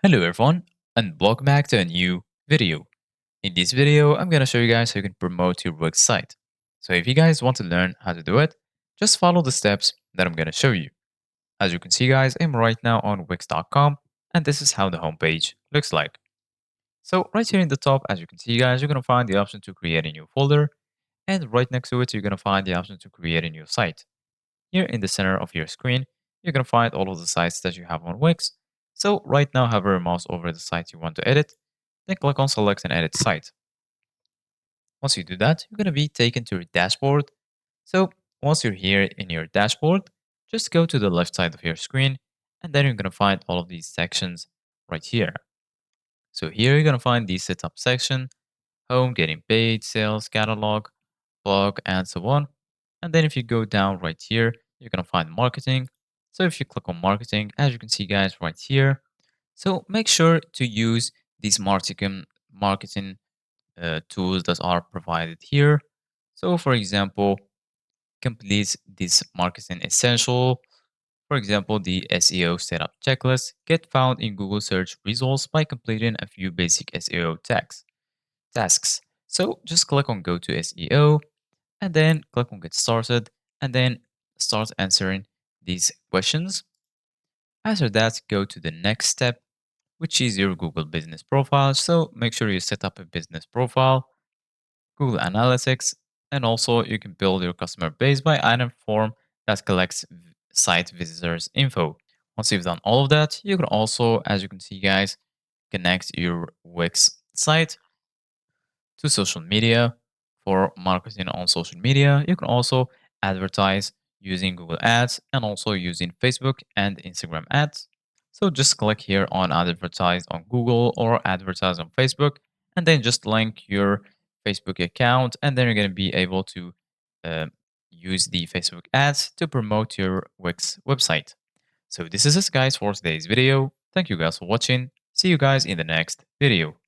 Hello everyone and welcome back to a new video. In this video, I'm going to show you guys how you can promote your Wix site. So if you guys want to learn how to do it, just follow the steps that I'm going to show you. As you can see guys, I'm right now on Wix.com and this is how the homepage looks like. So right here in the top, as you can see guys, you're going to find the option to create a new folder, and right next to it, you're going to find the option to create a new site. Here in the center of your screen, you're going to find all of the sites that you have on Wix. So right now, hover your mouse over the site you want to edit, then click on select and edit site. Once you do that, you're going to be taken to your dashboard. So once you're here in your dashboard, just go to the left side of your screen, and then you're going to find all of these sections right here. So here you're going to find the setup section, home, getting paid, sales, catalog, blog, and so on. And then if you go down right here, you're going to find marketing. So if you click on marketing, as you can see guys right here, so make sure to use these marketing tools that are provided here. So for example, complete this marketing essential. For example, the SEO setup checklist get found in Google search results by completing a few basic SEO tasks. So just click on go to SEO and then click on get started and then start answering these questions. After that, go to the next step, which is your Google business profile. So make sure you set up a business profile, Google Analytics, and also you can build your customer base by item form that collects site visitors info. Once you've done all of that, you can also, as you can see guys, connect your Wix site to social media for marketing on social media. You can also advertise using Google Ads and also using Facebook and Instagram ads. So just click here on advertise on Google or advertise on Facebook, and then just link your Facebook account, and then you're going to be able to uh, use the Facebook ads to promote your Wix website. So this is it guys for today's video. Thank you guys for watching. See you guys in the next video.